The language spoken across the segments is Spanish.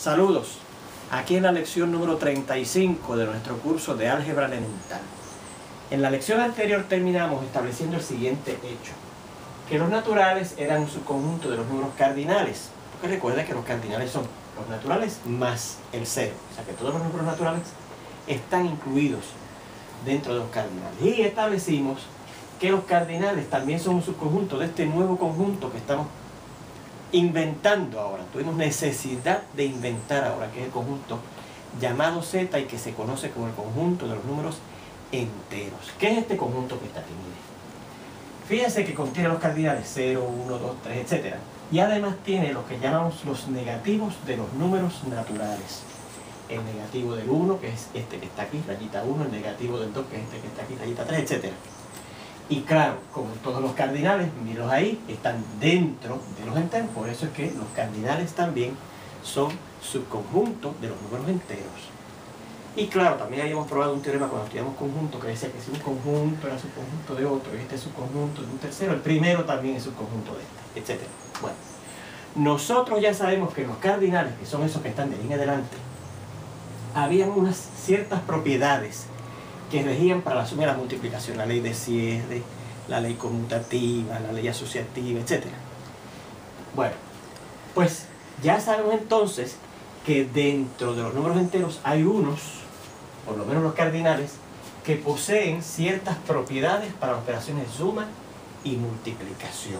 Saludos, aquí en la lección número 35 de nuestro curso de álgebra elemental. En la lección anterior terminamos estableciendo el siguiente hecho: que los naturales eran un subconjunto de los números cardinales, porque recuerda que los cardinales son los naturales más el cero, o sea que todos los números naturales están incluidos dentro de los cardinales. Y establecimos que los cardinales también son un subconjunto de este nuevo conjunto que estamos inventando ahora. Tuvimos necesidad de inventar ahora, que es el conjunto llamado Z y que se conoce como el conjunto de los números enteros. ¿Qué es este conjunto que está aquí? Mire, fíjense que contiene los cardinales 0, 1, 2, 3, etc. Y además tiene lo que llamamos los negativos de los números naturales. El negativo del 1, que es este que está aquí, rayita 1, el negativo del 2, que es este que está aquí, rayita 3, etc. Y claro, como todos los cardinales, mírenlos ahí, están dentro de los enteros. Por eso es que los cardinales también son subconjuntos de los números enteros. Y claro, también habíamos probado un teorema cuando estudiamos conjuntos que decía que si un conjunto era subconjunto de otro y este es subconjunto de un tercero, el primero también es subconjunto de este, etc. Bueno, nosotros ya sabemos que los cardinales, que son esos que están de ahí en adelante, habían unas ciertas propiedades que regían para la suma y la multiplicación, la ley de cierre, la ley conmutativa, la ley asociativa, etc. Bueno, pues ya sabemos entonces que dentro de los números enteros hay unos, por lo menos los cardinales, que poseen ciertas propiedades para las operaciones de suma y multiplicación.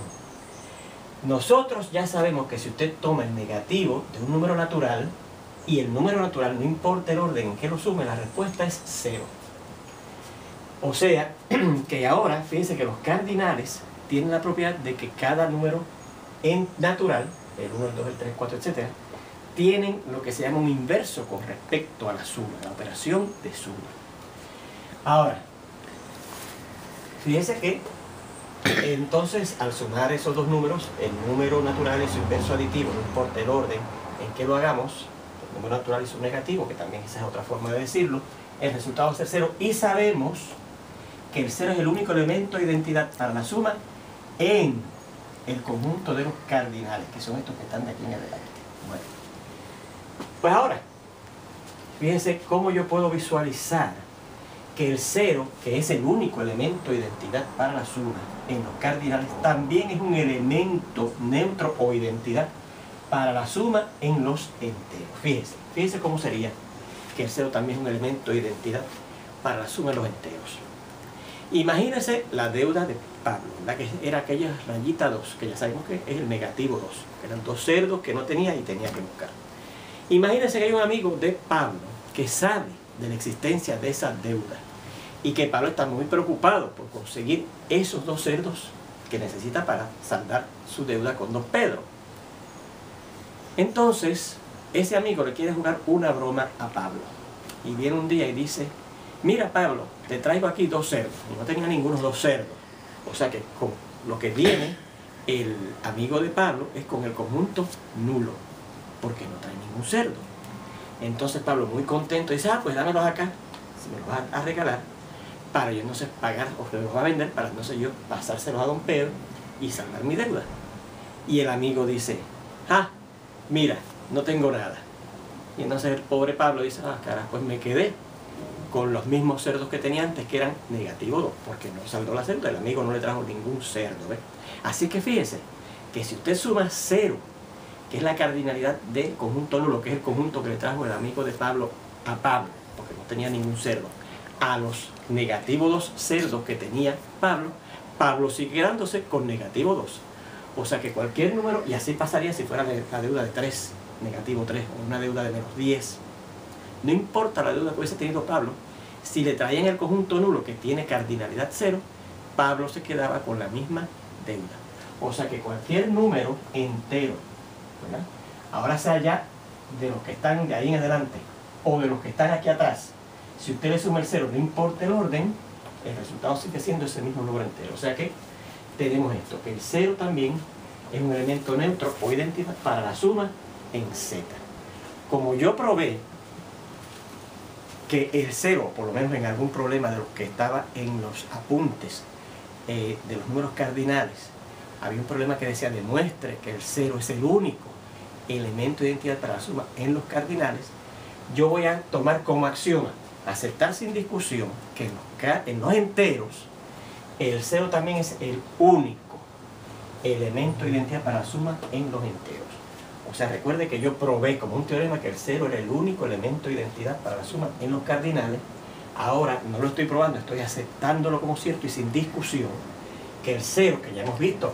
Nosotros ya sabemos que si usted toma el negativo de un número natural y el número natural, no importa el orden en que lo sume, la respuesta es 0. O sea, que ahora, fíjense que los cardinales tienen la propiedad de que cada número natural, el 1, el 2, el 3, el 4, etc., tienen lo que se llama un inverso con respecto a la suma, la operación de suma. Ahora, fíjense que entonces al sumar esos dos números, el número natural y su inverso aditivo, no importa el orden en que lo hagamos, el número natural y su negativo, que también esa es otra forma de decirlo, el resultado va a ser 0, y sabemos que el 0 es el único elemento de identidad para la suma en el conjunto de los cardinales, que son estos que están de aquí en adelante. Bueno, pues ahora, fíjense cómo yo puedo visualizar que el 0, que es el único elemento de identidad para la suma en los cardinales, también es un elemento neutro o identidad para la suma en los enteros. Fíjense cómo sería que el 0 también es un elemento de identidad para la suma en los enteros. Imagínense la deuda de Pablo, ¿verdad? Que era aquella rayita 2, que ya sabemos que es el negativo 2, que eran dos cerdos que no tenía y tenía que buscar. Imagínense que hay un amigo de Pablo que sabe de la existencia de esa deuda y que Pablo está muy preocupado por conseguir esos dos cerdos que necesita para saldar su deuda con don Pedro. Entonces, ese amigo le quiere jugar una broma a Pablo y viene un día y dice: mira, Pablo, te traigo aquí dos cerdos. Y no tenía ninguno dos cerdos. O sea que con lo que viene el amigo de Pablo es con el conjunto nulo, porque no trae ningún cerdo. Entonces Pablo, muy contento, dice: pues dámelos acá, si me los vas a regalar, para yo entonces pagar, o que me los va a vender, para entonces yo pasárselos a don Pedro y saldar mi deuda. Y el amigo dice: mira, no tengo nada. Y entonces el pobre Pablo dice: carajo, pues me quedé con los mismos cerdos que tenía antes, que eran negativo 2, porque no saldó la cerda, el amigo no le trajo ningún cerdo, ¿ves? Así que fíjese que si usted suma 0, que es la cardinalidad del conjunto nulo, que es el conjunto que le trajo el amigo de Pablo a Pablo, porque no tenía ningún cerdo, a los negativo 2 cerdos que tenía Pablo, Pablo sigue quedándose con negativo 2. O sea que cualquier número, y así pasaría si fuera la deuda de 3, negativo 3, o una deuda de menos 10. No importa la deuda que hubiese tenido Pablo, si le traían el conjunto nulo que tiene cardinalidad 0, Pablo se quedaba con la misma deuda. O sea que cualquier número entero, ¿verdad? Ahora sea ya de los que están de ahí en adelante o de los que están aquí atrás, si usted le suma el 0, no importa el orden, el resultado sigue siendo ese mismo número entero. O sea que tenemos esto, que el 0 también es un elemento neutro o identidad para la suma en Z. Como yo probé que el 0, por lo menos en algún problema de los que estaba en los apuntes de los números cardinales, había un problema que decía: demuestre que el 0 es el único elemento de identidad para la suma en los cardinales, yo voy a tomar como axioma, aceptar sin discusión, que en los enteros el 0 también es el único elemento de identidad para la suma en los enteros. O sea, recuerde que yo probé como un teorema que el 0 era el único elemento de identidad para la suma en los cardinales. Ahora no lo estoy probando, estoy aceptándolo como cierto y sin discusión que el 0, que ya hemos visto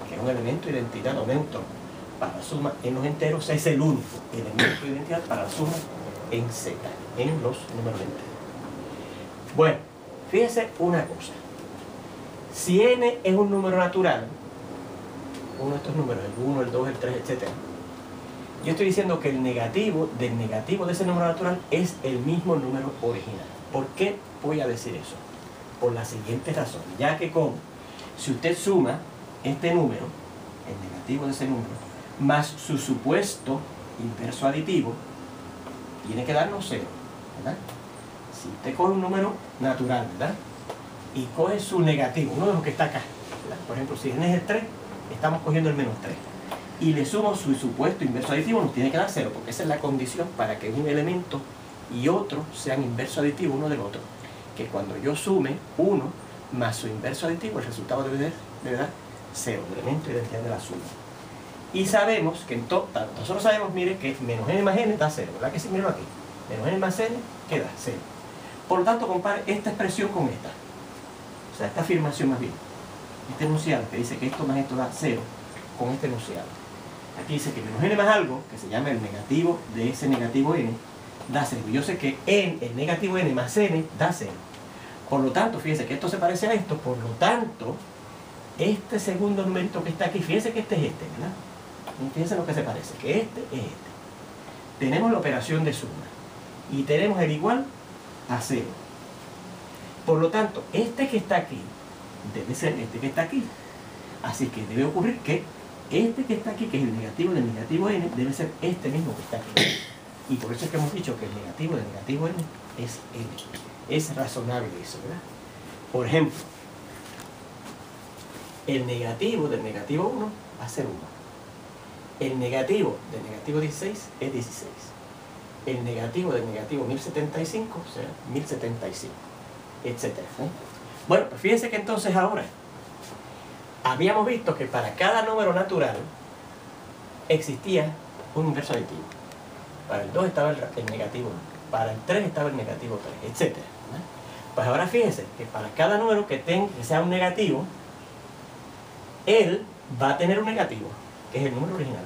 que es un elemento de identidad aumento para la suma en los enteros, es el único elemento de identidad para la suma en Z, en los números enteros. Bueno, fíjese una cosa. Si n es un número natural, uno de estos números, el 1, el 2, el 3, etc., yo estoy diciendo que el negativo del negativo de ese número natural es el mismo número original. ¿Por qué voy a decir eso? Por la siguiente razón, ya que si usted suma este número, el negativo de ese número, más su supuesto inverso aditivo, tiene que darnos 0, ¿verdad? Si usted coge un número natural, ¿verdad?, y coge su negativo, uno de los que está acá, ¿verdad? Por ejemplo, si n es el 3, estamos cogiendo el menos 3. Y le sumo su supuesto inverso aditivo, nos tiene que dar 0, porque esa es la condición para que un elemento y otro sean inverso aditivo uno del otro. Que cuando yo sume 1 más su inverso aditivo, el resultado debe dar 0, el elemento de identidad de la suma. Y sabemos que nosotros sabemos, mire, que menos n más n da 0, ¿verdad que sí? Mírenlo aquí. Menos n más n queda 0. Por lo tanto, compare esta expresión con esta. O sea, esta afirmación más bien. Este enunciado que dice que esto más esto da 0 con este enunciado. Aquí dice que menos n más algo, que se llama el negativo de ese negativo n, da 0. Y yo sé que el negativo n más n da 0. Por lo tanto, fíjense que esto se parece a esto, por lo tanto, este segundo numerito que está aquí, fíjense que este es este, ¿verdad? Y fíjense lo que se parece, que este es este. Tenemos la operación de suma y tenemos el igual a 0. Por lo tanto, este que está aquí debe ser este que está aquí. Así que debe ocurrir que este que está aquí, que es el negativo del negativo n, debe ser este mismo que está aquí. Y por eso es que hemos dicho que el negativo del negativo n es n. Es razonable eso, ¿verdad? Por ejemplo, el negativo del negativo 1 va a ser 1. El negativo del negativo 16 es 16. El negativo del negativo 1075 será 1075, etc. Bueno, pues fíjense que entonces ahora habíamos visto que para cada número natural existía un inverso aditivo. Para el 2 estaba el negativo 1, para el 3 estaba el negativo 3, etc. Pues ahora fíjense que para cada número que sea un negativo, él va a tener un negativo, que es el número original.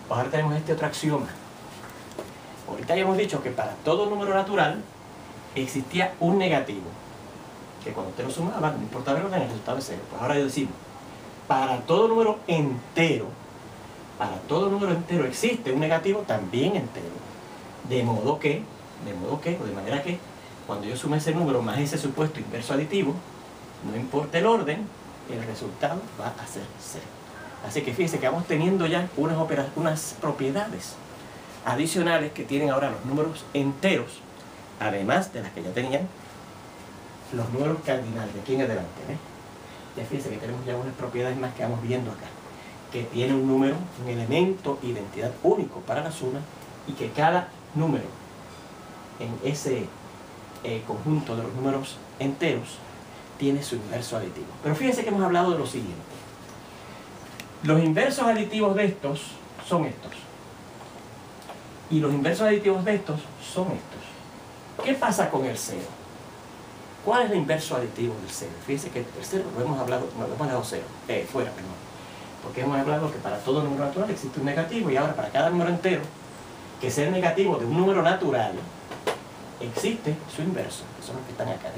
Pues ahora tenemos este otro axioma. Ahorita habíamos dicho que para todo número natural existía un negativo, que cuando usted lo sumaba, no importaba el orden, el resultado es 0. Pues ahora decimos, para todo número entero existe un negativo también entero. De manera que, cuando yo sume ese número más ese supuesto inverso aditivo, no importa el orden, el resultado va a ser 0. Así que fíjense que vamos teniendo ya unas propiedades adicionales que tienen ahora los números enteros, además de las que ya tenían los números cardinales de aquí en adelante. Ya fíjense que tenemos ya unas propiedades más que vamos viendo acá, que tiene un número, un elemento, identidad único para la suma, y que cada número en ese conjunto de los números enteros tiene su inverso aditivo. Pero fíjense que hemos hablado de lo siguiente. Los inversos aditivos de estos son estos. Y los inversos aditivos de estos son estos. ¿Qué pasa con el 0? ¿Cuál es el inverso aditivo del 0? Fíjense que el 0 lo hemos hablado, no, lo hemos dejado 0, fuera, perdón. Porque hemos hablado que para todo número natural existe un negativo, y ahora para cada número entero, que sea el negativo de un número natural, existe su inverso, que son los que están acá.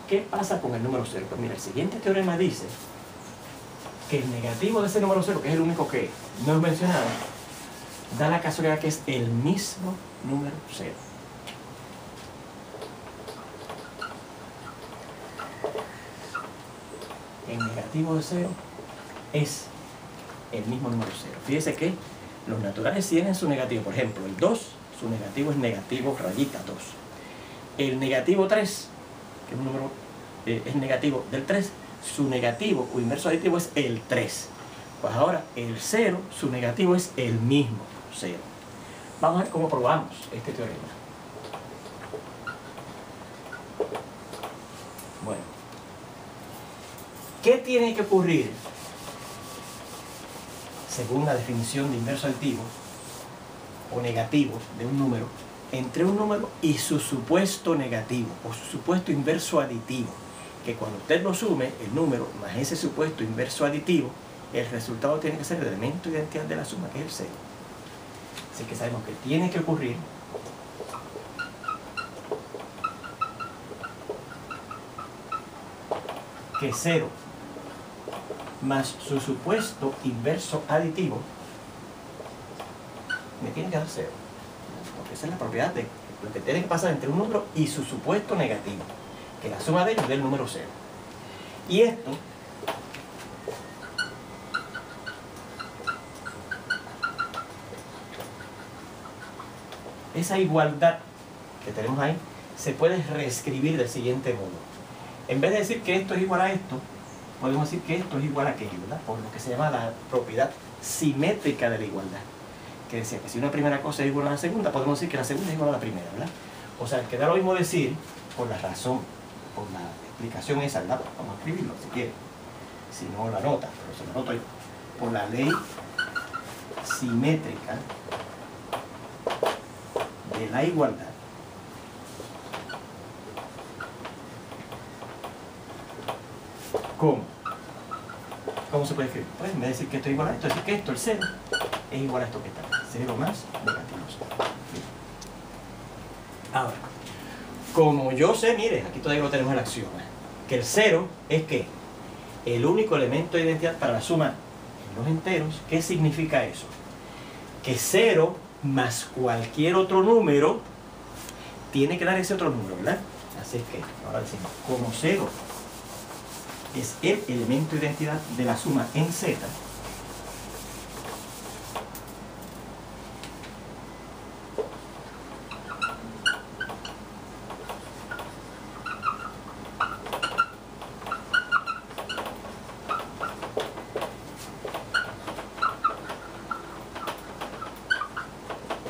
¿Qué pasa con el número 0? Pues mira, el siguiente teorema dice que el negativo de ese número 0, que es el único que no hemos mencionado, da la casualidad que es el mismo número 0. El negativo de 0 es el mismo número 0. Fíjese que los naturales tienen su negativo. Por ejemplo, el 2, su negativo es negativo rayita 2. El negativo 3, que es un número es negativo del 3, su negativo o inverso aditivo es el 3. Pues ahora el 0, su negativo es el mismo. 0. Vamos a ver cómo probamos este teorema. Bueno, ¿qué tiene que ocurrir según la definición de inverso aditivo o negativo de un número entre un número y su supuesto negativo o su supuesto inverso aditivo? Que cuando usted lo sume, el número más ese supuesto inverso aditivo, el resultado tiene que ser el elemento de identidad de la suma, que es el 0. Así que sabemos que tiene que ocurrir que 0 más su supuesto inverso aditivo me tiene que dar 0. Porque esa es la propiedad de lo que tiene que pasar entre un número y su supuesto negativo, que la suma de ellos dé el número 0. Y esto esa igualdad que tenemos ahí se puede reescribir del siguiente modo. En vez de decir que esto es igual a esto, podemos decir que esto es igual a aquello, ¿verdad? Por lo que se llama la propiedad simétrica de la igualdad. Que decía que si una primera cosa es igual a la segunda, podemos decir que la segunda es igual a la primera, ¿verdad? O sea, que da lo mismo decir, por la razón, por la explicación esa, ¿verdad? Vamos a escribirlo si quiere. Si no la nota, pero se la noto yo. Por la ley simétrica de la igualdad, ¿cómo se puede escribir? Pues en vez de decir que esto es igual a esto, decir que esto, el 0, es igual a esto que está aquí. 0 más negativo 0. Ahora, como yo sé, mire, aquí todavía lo tenemos en la axioma, que el 0 es ¿qué? El único elemento de identidad para la suma en los enteros. ¿Qué significa eso? Que 0 más cualquier otro número tiene que dar ese otro número, ¿verdad? Así es que ahora decimos, como 0 es el elemento de identidad de la suma en Z,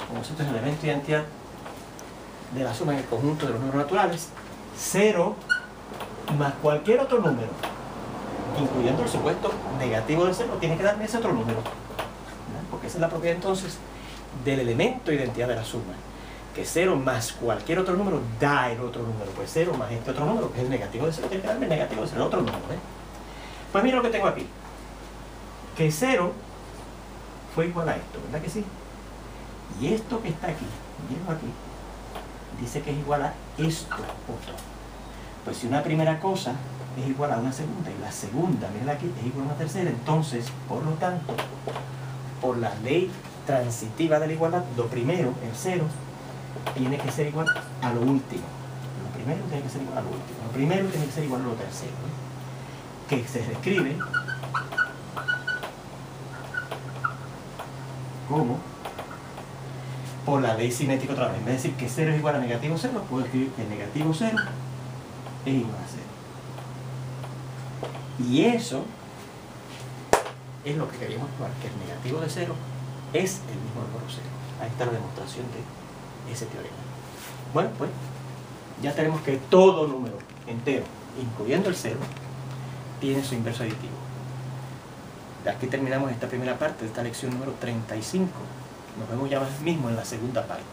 como Z es el elemento de identidad de la suma en el conjunto de los números naturales, 0 más cualquier otro número, incluyendo el supuesto negativo del 0, tiene que darme ese otro número, ¿verdad? Porque esa es la propiedad entonces del elemento de identidad de la suma, que 0 más cualquier otro número da el otro número. Pues 0 más este otro número, que es el negativo de 0, tiene que darme el negativo de 0, el otro número, ¿eh? Pues mira lo que tengo aquí, que 0 fue igual a esto, ¿verdad que sí? Y esto que está aquí, miren aquí, dice que es igual a esto otro. Pues si una primera cosa es igual a una segunda y la segunda, miren aquí, es igual a una tercera, entonces, por lo tanto, por la ley transitiva de la igualdad, lo primero, el 0, tiene que ser igual a lo último. Lo primero tiene que ser igual a lo último. Lo primero tiene que ser igual a lo tercero, ¿eh? Que se reescribe como por la ley simétrica otra vez. En vez de decir que 0 es igual a negativo 0, puedo escribir que negativo 0 es igual a 0. Y eso es lo que queríamos probar, que el negativo de 0 es el mismo número 0. Ahí está la demostración de ese teorema. Bueno, pues ya tenemos que todo número entero, incluyendo el 0, tiene su inverso aditivo. De aquí terminamos esta primera parte de esta lección número 35. Nos vemos ya mismo en la segunda parte.